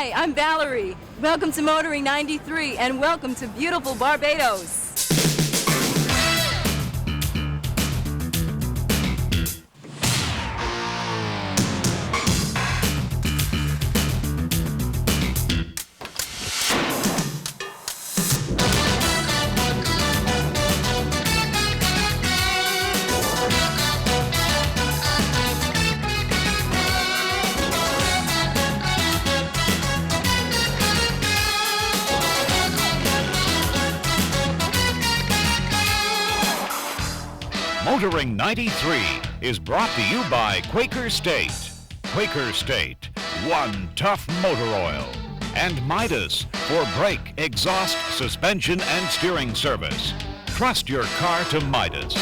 Hi, I'm Valerie. Welcome to Motoring 93 and welcome to beautiful Barbados. Motoring 93 is brought to you by Quaker State. Quaker State, one tough motor oil. And Midas for brake, exhaust, suspension, and steering service. Trust your car to Midas.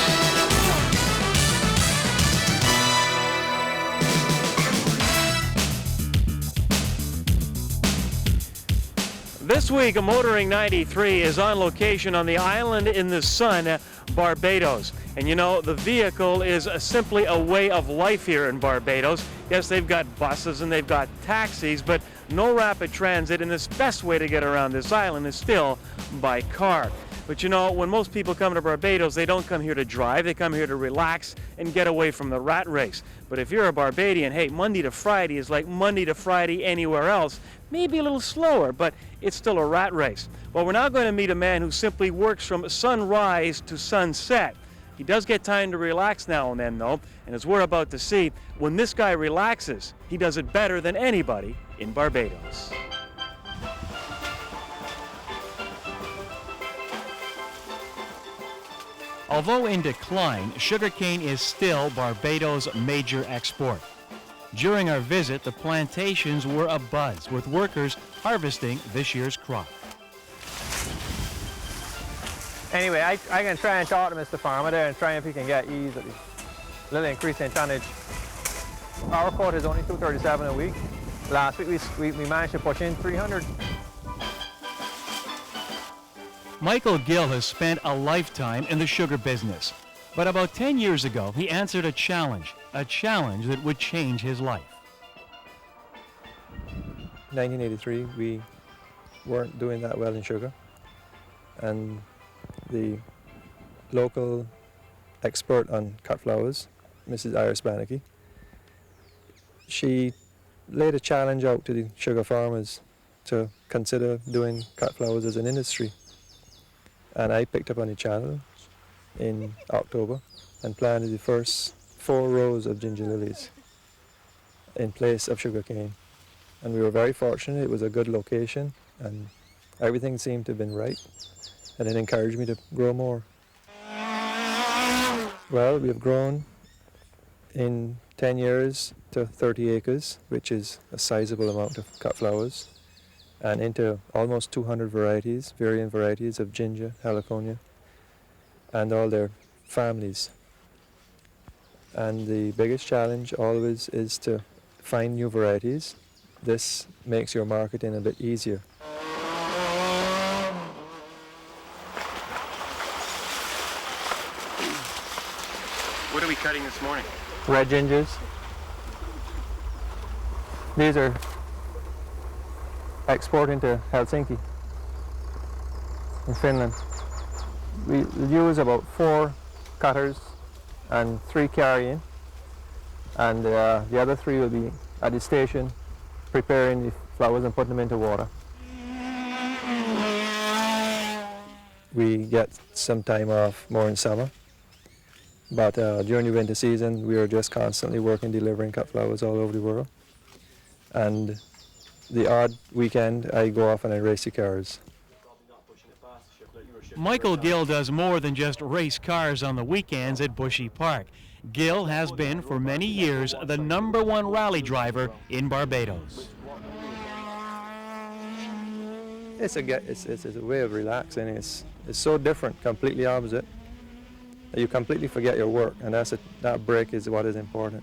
This week, Motoring 93 is on location on the island in the sun, Barbados. And you know, the vehicle is simply a way of life here in Barbados. Yes, they've got buses and they've got taxis, but no rapid transit, and the best way to get around this island is still by car. But you know, when most people come to Barbados, they don't come here to drive, they come here to relax and get away from the rat race. But if you're a Barbadian, hey, Monday to Friday is like Monday to Friday anywhere else. Maybe a little slower, but it's still a rat race. Well, we're now going to meet a man who simply works from sunrise to sunset. He does get time to relax now and then, though, and as we're about to see, when this guy relaxes, he does it better than anybody in Barbados. Although in decline, sugarcane is still Barbados' major export. During our visit, the plantations were abuzz with workers harvesting this year's crop. Anyway, I can try and talk to Mr. Farmer there and try if he can get ease at the little increase in tonnage. Our quote is only 237 a week. Last week we managed to push in 300. Michael Gill has spent a lifetime in the sugar business. But about 10 years ago, he answered a challenge that would change his life. 1983, we weren't doing that well in sugar. And the local expert on cut flowers, Mrs. Iris Bannicky, she laid a challenge out to the sugar farmers to consider doing cut flowers as an industry. And I picked up on the challenge in October and planted the first 4 rows of ginger lilies in place of sugarcane. And we were very fortunate. It was a good location and everything seemed to have been right. And it encouraged me to grow more. Well, we have grown in 10 years to 30 acres, which is a sizable amount of cut flowers, and into almost 200 varieties, variant varieties of ginger, heliconia, and all their families. And the biggest challenge always is to find new varieties. This makes your marketing a bit easier. What are we cutting this morning? Red gingers. These are exporting to Helsinki in Finland. We use about 4 cutters and 3 carrying, and the other 3 will be at the station preparing the flowers and putting them into water. We get some time off more in summer, but during the winter season we are just constantly working delivering cut flowers all over the world. And the odd weekend I go off and I race the cars. Michael Gill does more than just race cars on the weekends at Bushy Park. Gill has been for many years the #1 rally driver in Barbados. It's a way of relaxing. It's so different, completely opposite. You completely forget your work, and that break is what is important.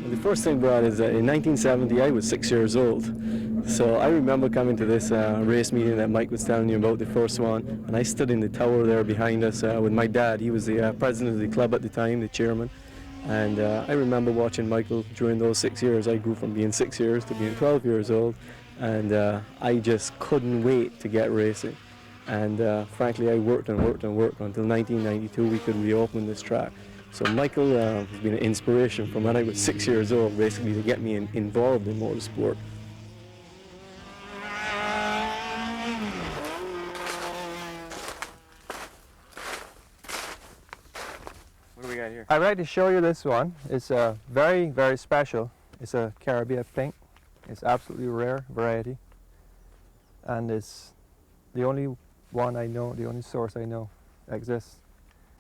The first thing, Brad, is in 1970 I was 6 years old. So I remember coming to this race meeting that Mike was telling you about, the first one, and I stood in the tower there behind us with my dad. He was the president of the club at the time, the chairman, And I remember watching Michael during those 6 years. I grew from being 6 years to being 12 years old, and I just couldn't wait to get racing. And frankly, I worked and worked and worked until 1992 we could reopen this track. So Michael has been an inspiration from when I was 6 years old, basically, to get me involved in motorsport. What do we got here? I'd like to show you this one. It's very, very special. It's a Caribbean pink. It's absolutely rare variety. And it's the only one I know, the only source I know exists.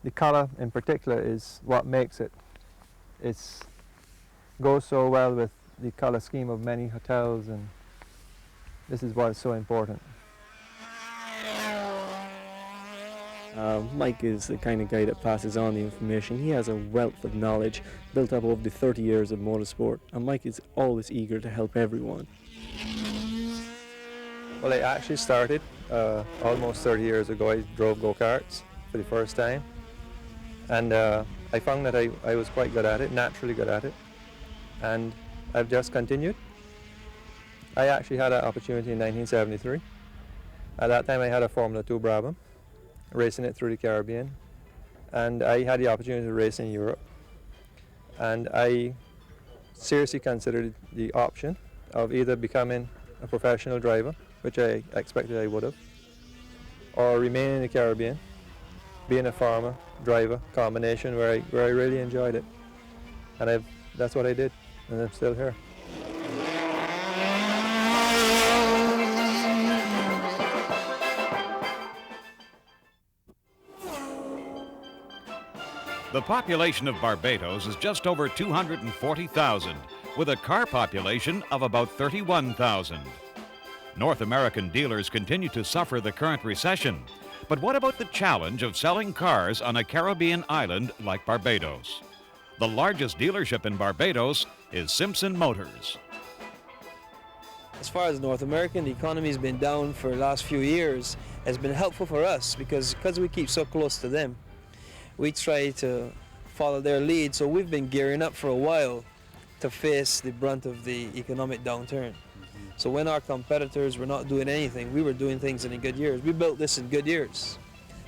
The color in particular is what makes it. It goes so well with the color scheme of many hotels, and this is why it's so important. Mike is the kind of guy that passes on the information. He has a wealth of knowledge built up over the 30 years of motorsport, and Mike is always eager to help everyone. Well, I actually started almost 30 years ago. I drove go-karts for the first time, and I found that I was quite good at it, naturally good at it, and I've just continued. I actually had an opportunity in 1973. At that time I had a Formula 2 Brabham, racing it through the Caribbean, and I had the opportunity to race in Europe, and I seriously considered the option of either becoming a professional driver, which I expected I would have, or remain in the Caribbean, being a farmer, driver combination where I really enjoyed it. And that's what I did, and I'm still here. The population of Barbados is just over 240,000, with a car population of about 31,000. North American dealers continue to suffer the current recession. But what about the challenge of selling cars on a Caribbean island like Barbados? The largest dealership in Barbados is Simpson Motors. As far as North American, the economy's been down for the last few years. It's been helpful for us because we keep so close to them. We try to follow their lead, so we've been gearing up for a while to face the brunt of the economic downturn. So when our competitors were not doing anything, we were doing things in the good years. We built this in good years.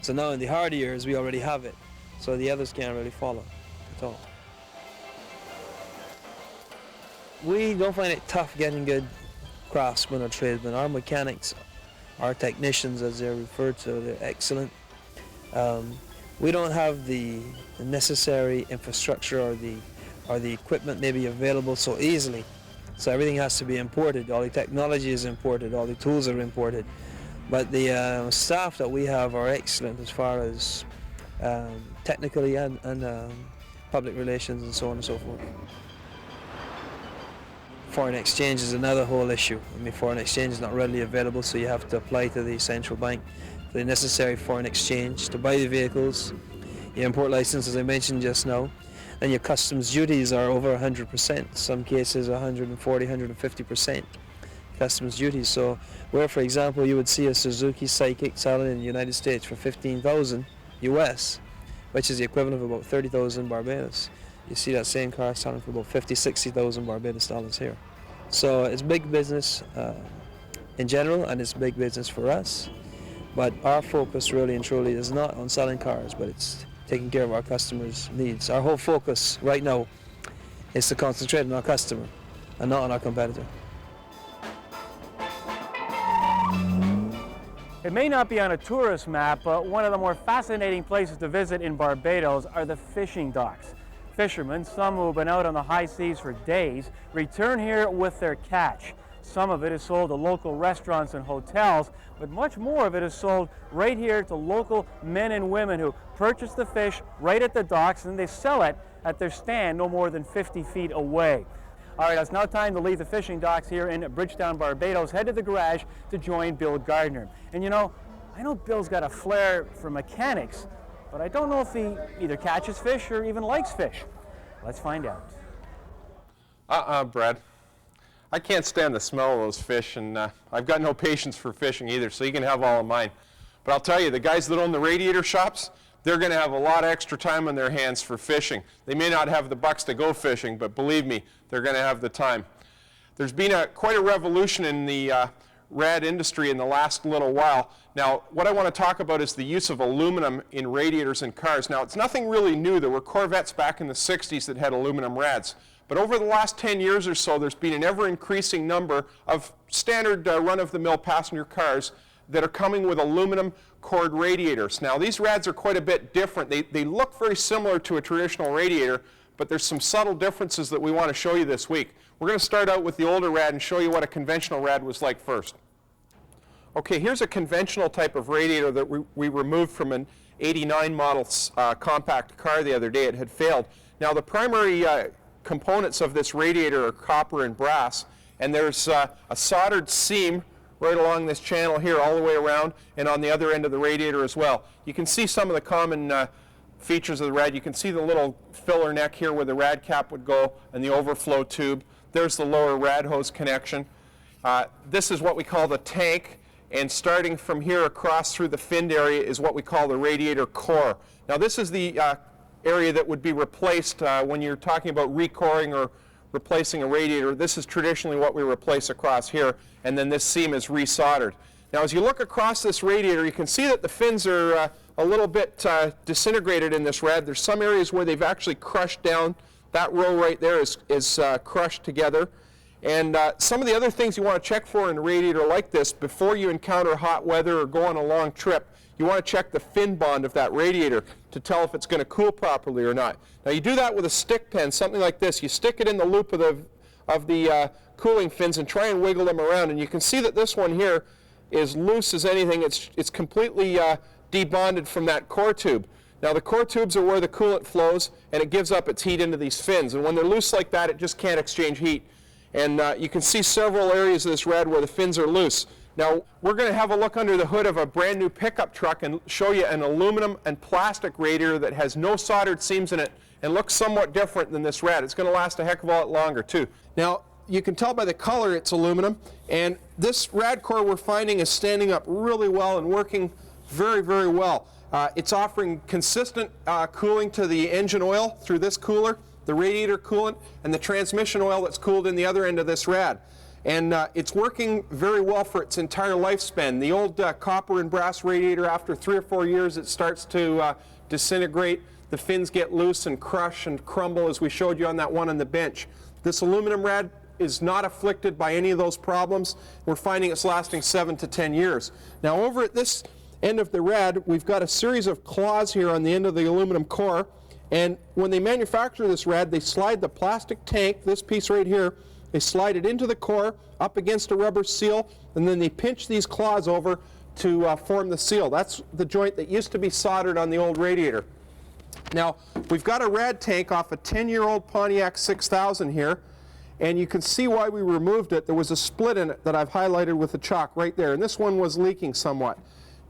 So now in the hard years, we already have it. So the others can't really follow at all. We don't find it tough getting good craftsmen or tradesmen. Our mechanics, our technicians as they're referred to, they're excellent. We don't have the necessary infrastructure or the equipment maybe available so easily. So everything has to be imported. All the technology is imported. All the tools are imported. But the staff that we have are excellent as far as technically and public relations and so on and so forth. Foreign exchange is another whole issue. I mean, foreign exchange is not readily available, so you have to apply to the central bank for the necessary foreign exchange to buy the vehicles. Your import license, as I mentioned just now, and your customs duties are over 100%, some cases 140, 150% customs duties. So where, for example, you would see a Suzuki Psychic selling in the United States for $15,000 US, which is the equivalent of about 30,000 Barbados. You see that same car selling for about 50, 60,000 Barbados dollars here. So it's big business in general, and it's big business for us. But our focus really and truly is not on selling cars, but it's taking care of our customers' needs. Our whole focus right now is to concentrate on our customer and not on our competitor. It may not be on a tourist map, but one of the more fascinating places to visit in Barbados are the fishing docks. Fishermen, some who have been out on the high seas for days, return here with their catch. Some of it is sold to local restaurants and hotels, but much more of it is sold right here to local men and women who purchase the fish right at the docks, and they sell it at their stand no more than 50 feet away. All right, it's now time to leave the fishing docks here in Bridgetown, Barbados, head to the garage to join Bill Gardner. And you know, I know Bill's got a flair for mechanics, but I don't know if he either catches fish or even likes fish. Let's find out. Brad. I can't stand the smell of those fish, and I've got no patience for fishing either, so you can have all of mine. But I'll tell you, the guys that own the Radiator shops, they're going to have a lot of extra time on their hands for fishing. They may not have the bucks to go fishing, but believe me, they're going to have the time. There's been quite a revolution in the rad industry in the last little while. Now, what I want to talk about is the use of aluminum in radiators in cars. Now, it's nothing really new. There were Corvettes back in the 60s that had aluminum rads. But over the last 10 years or so, there's been an ever-increasing number of standard run-of-the-mill passenger cars that are coming with aluminum cored radiators. Now, these rads are quite a bit different. They look very similar to a traditional radiator, but there's some subtle differences that we want to show you this week. We're going to start out with the older rad and show you what a conventional rad was like first. Okay, here's a conventional type of radiator that we removed from an 89 model compact car the other day. It had failed. Now, the primary components of this radiator are copper and brass, and there's a soldered seam right along this channel here all the way around and on the other end of the radiator as well. You can see some of the common features of the rad. You can see the little filler neck here where the rad cap would go and the overflow tube. There's the lower rad hose connection. This is what we call the tank, and starting from here across through the finned area is what we call the radiator core. Now, this is the area that would be replaced when you're talking about recoring or replacing a radiator. This is traditionally what we replace across here, and then this seam is resoldered. Now, as you look across this radiator, you can see that the fins are a little bit disintegrated in this rad. There's some areas where they've actually crushed down. That row right there is crushed together. And some of the other things you want to check for in a radiator like this before you encounter hot weather or go on a long trip, you want to check the fin bond of that radiator to tell if it's going to cool properly or not. Now, you do that with a stick pen, something like this. You stick it in the loop of the cooling fins and try and wiggle them around. And you can see that this one here is loose as anything. It's completely debonded from that core tube. Now, the core tubes are where the coolant flows, and it gives up its heat into these fins. And when they're loose like that, it just can't exchange heat. And you can see several areas of this rad where the fins are loose. Now, we're going to have a look under the hood of a brand new pickup truck and show you an aluminum and plastic radiator that has no soldered seams in it and looks somewhat different than this rad. It's going to last a heck of a lot longer, too. Now, you can tell by the color it's aluminum, and this rad core we're finding is standing up really well and working very, very well. It's offering consistent cooling to the engine oil through this cooler, the radiator coolant, and the transmission oil that's cooled in the other end of this rad. And it's working very well for its entire lifespan. The old copper and brass radiator, after 3 or 4 years, it starts to disintegrate. The fins get loose and crush and crumble, as we showed you on that one on the bench. This aluminum rad is not afflicted by any of those problems. We're finding it's lasting 7 to 10 years. Now, over at this end of the rad, we've got a series of claws here on the end of the aluminum core. And when they manufacture this rad, they slide the plastic tank, this piece right here, they slide it into the core, up against a rubber seal, and then they pinch these claws over to form the seal. That's the joint that used to be soldered on the old radiator. Now, we've got a rad tank off a 10-year-old Pontiac 6000 here, and you can see why we removed it. There was a split in it that I've highlighted with the chalk right there, and this one was leaking somewhat.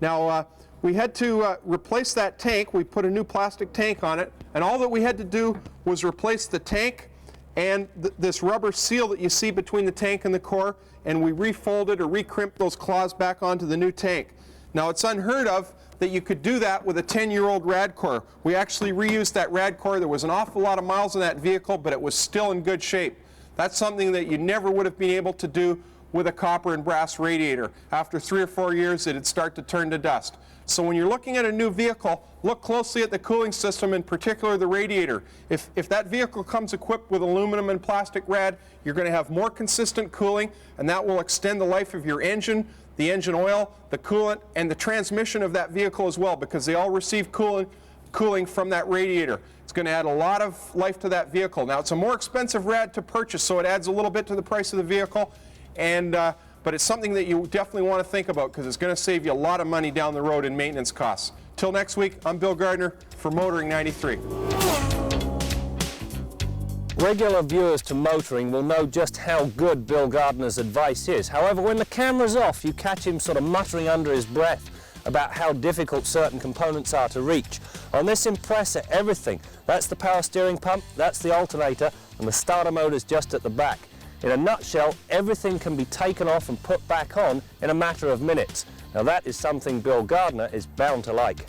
Now, we had to replace that tank. We put a new plastic tank on it, and all that we had to do was replace the tank and this rubber seal that you see between the tank and the core, and we refolded or recrimped those claws back onto the new tank. Now, it's unheard of that you could do that with a 10-year-old rad core. We actually reused that rad core. There was an awful lot of miles in that vehicle, but it was still in good shape. That's something that you never would have been able to do with a copper and brass radiator. After 3 or 4 years, it'd start to turn to dust. So when you're looking at a new vehicle, look closely at the cooling system, in particular the radiator. If that vehicle comes equipped with aluminum and plastic rad, you're going to have more consistent cooling, and that will extend the life of your engine, the engine oil, the coolant, and the transmission of that vehicle as well, because they all receive cooling from that radiator. It's going to add a lot of life to that vehicle. Now, it's a more expensive rad to purchase, so it adds a little bit to the price of the vehicle, and but it's something that you definitely want to think about, because it's going to save you a lot of money down the road in maintenance costs. Till next week, I'm Bill Gardner for Motoring 93. Regular viewers to Motoring will know just how good Bill Gardner's advice is. However, when the camera's off, you catch him sort of muttering under his breath about how difficult certain components are to reach. On this Impresser, everything. That's the power steering pump, that's the alternator, and the starter motor's just at the back. In a nutshell, everything can be taken off and put back on in a matter of minutes. Now that is something Bill Gardner is bound to like.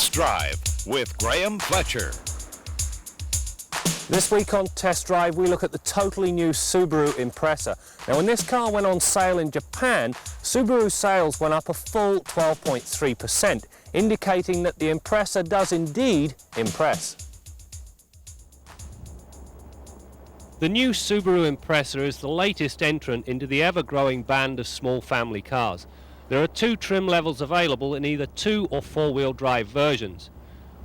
Test Drive with Graham Fletcher. This week on Test Drive, we look at the totally new Subaru Impreza. Now, when this car went on sale in Japan, Subaru sales went up a full 12.3%, indicating that the Impreza does indeed impress. The new Subaru Impreza is the latest entrant into the ever-growing band of small family cars. There are two trim levels available in either 2- or 4-wheel drive versions.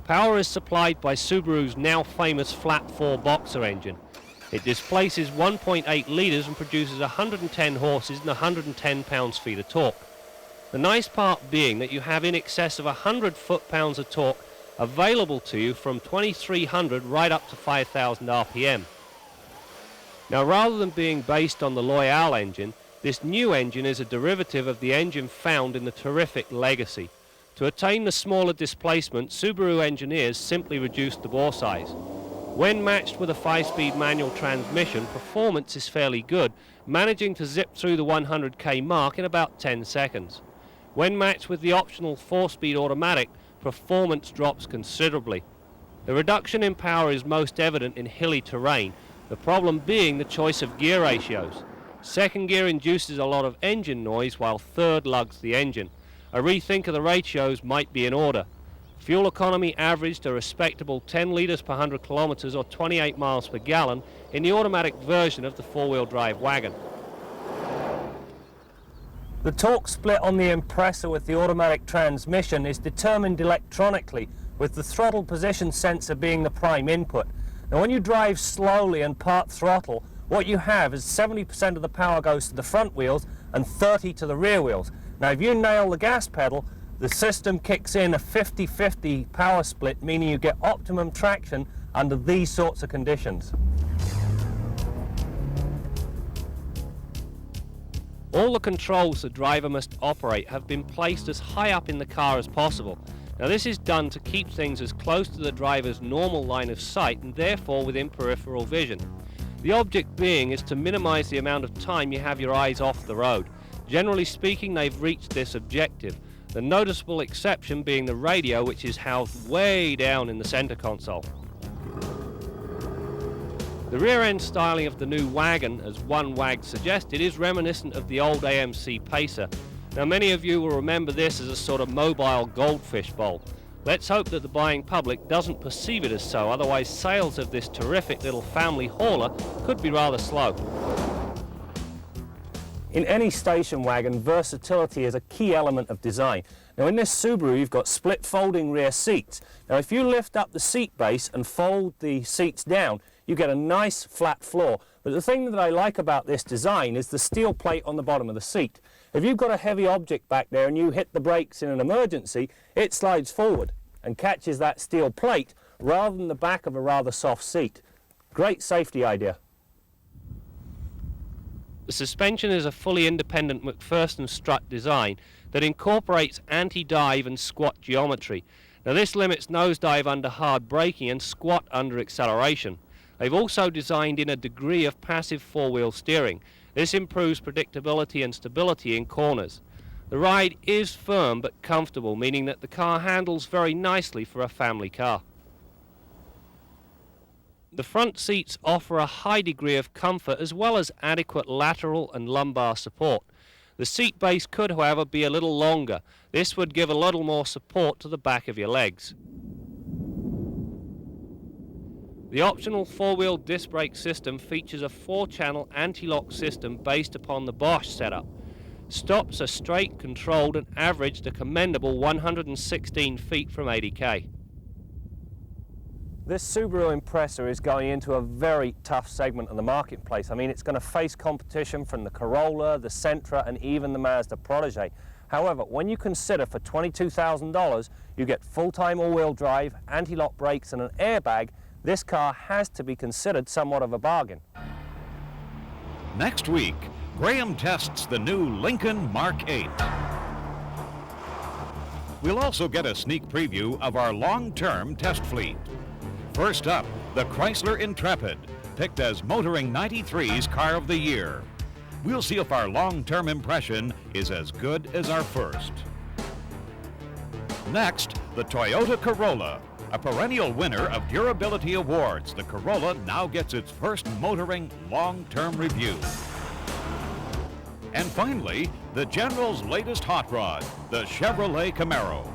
Power is supplied by Subaru's now famous flat-4 boxer engine. It displaces 1.8 litres and produces 110 horses and 110 pounds-feet of torque. The nice part being that you have in excess of 100 foot-pounds of torque available to you from 2300 right up to 5000 RPM. Now, rather than being based on the Loyal engine, this new engine is a derivative of the engine found in the terrific Legacy. To attain the smaller displacement, Subaru engineers simply reduced the bore size. When matched with a 5-speed manual transmission, performance is fairly good, managing to zip through the 100k mark in about 10 seconds. When matched with the optional 4-speed automatic, performance drops considerably. The reduction in power is most evident in hilly terrain, the problem being the choice of gear ratios. Second gear induces a lot of engine noise while third lugs the engine. A rethink of the ratios might be in order. Fuel economy averaged a respectable 10 litres per 100 kilometres or 28 miles per gallon in the automatic version of the 4-wheel drive wagon. The torque split on the Impreza with the automatic transmission is determined electronically, with the throttle position sensor being the prime input. Now, when you drive slowly and part throttle, what you have is 70% of the power goes to the front wheels and 30% to the rear wheels. Now, if you nail the gas pedal, the system kicks in a 50-50 power split, meaning you get optimum traction under these sorts of conditions. All the controls the driver must operate have been placed as high up in the car as possible. Now, this is done to keep things as close to the driver's normal line of sight and therefore within peripheral vision. The object being is to minimize the amount of time you have your eyes off the road. Generally speaking, they've reached this objective, the noticeable exception being the radio, which is housed way down in the center console. The rear end styling of the new wagon, as one wag suggested, is reminiscent of the old AMC Pacer. Now, many of you will remember this as a sort of mobile goldfish bowl. Let's hope that the buying public doesn't perceive it as so, otherwise sales of this terrific little family hauler could be rather slow. In any station wagon, versatility is a key element of design. Now, in this Subaru, you've got split folding rear seats. Now, if you lift up the seat base and fold the seats down, you get a nice flat floor. But the thing that I like about this design is the steel plate on the bottom of the seat. If you've got a heavy object back there and you hit the brakes in an emergency, it slides forward and catches that steel plate rather than the back of a rather soft seat. Great safety idea. The suspension is a fully independent McPherson strut design that incorporates anti-dive and squat geometry. Now, this limits nosedive under hard braking and squat under acceleration. They've also designed in a degree of passive four-wheel steering. This improves predictability and stability in corners. The ride is firm but comfortable, meaning that the car handles very nicely for a family car. The front seats offer a high degree of comfort as well as adequate lateral and lumbar support. The seat base could, however, be a little longer. This would give a little more support to the back of your legs. The optional four-wheel disc brake system features a 4-channel anti-lock system based upon the Bosch setup. Stops are straight, controlled, and averaged a commendable 116 feet from 80k. This Subaru Impreza is going into a very tough segment of the marketplace. I mean, it's going to face competition from the Corolla, the Sentra, and even the Mazda Protege. However, when you consider for $22,000 you get full-time all-wheel drive, anti-lock brakes, and an airbag, this car has to be considered somewhat of a bargain. Next week, Graham tests the new Lincoln Mark 8. We'll also get a sneak preview of our long-term test fleet. First up, the Chrysler Intrepid, picked as Motoring 93's Car of the Year. We'll see if our long-term impression is as good as our first. Next, the Toyota Corolla. A perennial winner of durability awards, the Corolla now gets its first motoring long-term review. And finally, the General's latest hot rod, the Chevrolet Camaro.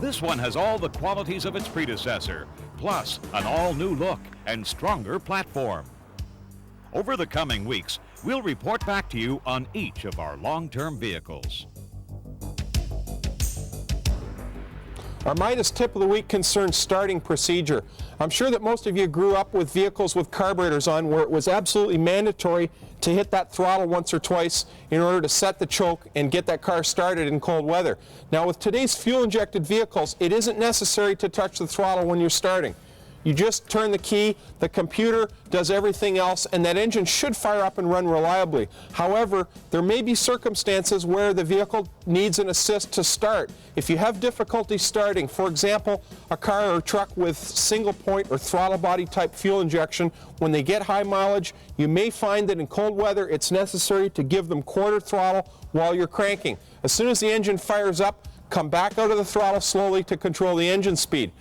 This one has all the qualities of its predecessor, plus an all-new look and stronger platform. Over the coming weeks, we'll report back to you on each of our long-term vehicles. Our Midas tip of the week concerns starting procedure. I'm sure that most of you grew up with vehicles with carburetors on where it was absolutely mandatory to hit that throttle once or twice in order to set the choke and get that car started in cold weather. Now with today's fuel-injected vehicles, it isn't necessary to touch the throttle when you're starting. You just turn the key, the computer does everything else, and that engine should fire up and run reliably. However, there may be circumstances where the vehicle needs an assist to start. If you have difficulty starting, for example, a car or truck with single point or throttle body type fuel injection, when they get high mileage, you may find that in cold weather it's necessary to give them quarter throttle while you're cranking. As soon as the engine fires up, come back out of the throttle slowly to control the engine speed.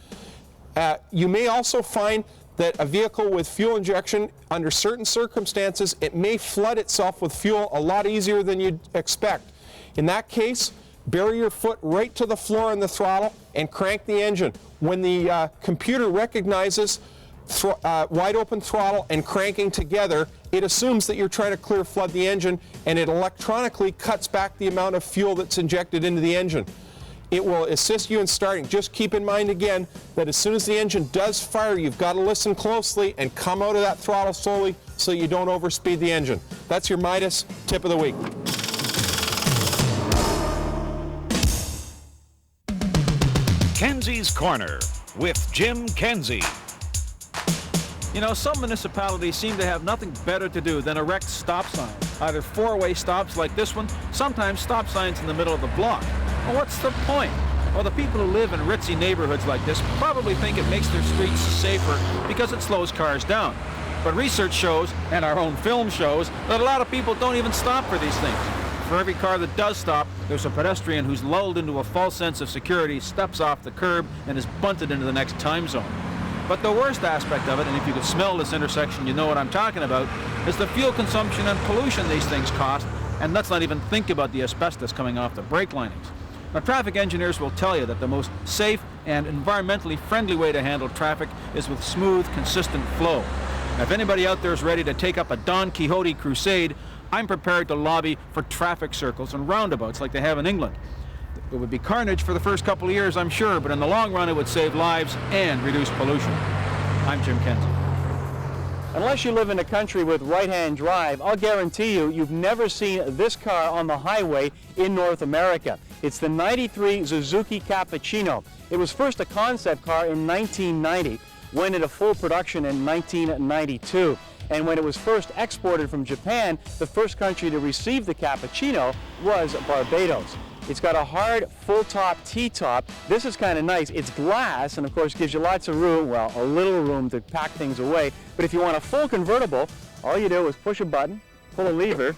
You may also find that a vehicle with fuel injection, under certain circumstances, it may flood itself with fuel a lot easier than you'd expect. In that case, bury your foot right to the floor on the throttle and crank the engine. When the computer recognizes wide open throttle and cranking together, it assumes that you're trying to clear flood the engine, and it electronically cuts back the amount of fuel that's injected into the engine. It will assist you in starting. Just keep in mind again that as soon as the engine does fire, you've got to listen closely and come out of that throttle slowly so you don't overspeed the engine. That's your Midas tip of the week. Kenzie's Corner with Jim Kenzie. You know, some municipalities seem to have nothing better to do than erect stop signs. Either four-way stops like this one, sometimes stop signs in the middle of the block. Well, what's the point? Well, the people who live in ritzy neighborhoods like this probably think it makes their streets safer because it slows cars down. But research shows, and our own film shows, that a lot of people don't even stop for these things. For every car that does stop, there's a pedestrian who's lulled into a false sense of security, steps off the curb, and is bunted into the next time zone. But the worst aspect of it, and if you could smell this intersection, you know what I'm talking about, is the fuel consumption and pollution these things cost, and let's not even think about the asbestos coming off the brake linings. Now, traffic engineers will tell you that the most safe and environmentally friendly way to handle traffic is with smooth, consistent flow. Now, if anybody out there is ready to take up a Don Quixote crusade, I'm prepared to lobby for traffic circles and roundabouts like they have in England. It would be carnage for the first couple of years, I'm sure, but in the long run it would save lives and reduce pollution. I'm Jim Kenzie. Unless you live in a country with right-hand drive, I'll guarantee you've never seen this car on the highway in North America. It's the '93 Suzuki Cappuccino. It was first a concept car in 1990, went into full production in 1992. And when it was first exported from Japan, the first country to receive the Cappuccino was Barbados. It's got a hard, full-top T-top. This is kind of nice. It's glass, and of course gives you lots of room, well, a little room to pack things away. But if you want a full convertible, all you do is push a button, pull a lever.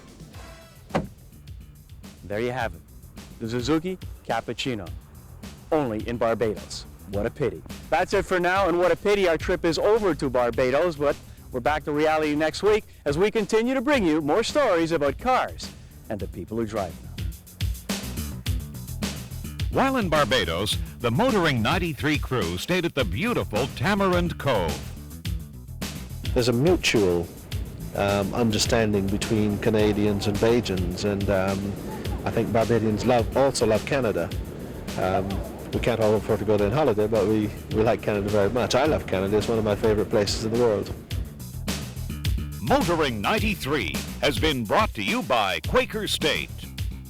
There you have it. The Suzuki Cappuccino. Only in Barbados. What a pity. That's it for now, and what a pity our trip is over to Barbados, but we're back to reality next week as we continue to bring you more stories about cars and the people who drive them. While in Barbados, the Motoring 93 crew stayed at the beautiful Tamarind Cove. There's a mutual understanding between Canadians and Bajans, and I think Barbadians also love Canada. We can't all afford to go there on holiday, but we like Canada very much. I love Canada. It's one of my favorite places in the world. Motoring 93 has been brought to you by Quaker State.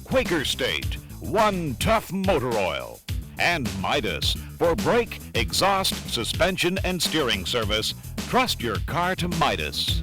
Quaker State, one tough motor oil. And Midas, for brake, exhaust, suspension, and steering service. Trust your car to Midas.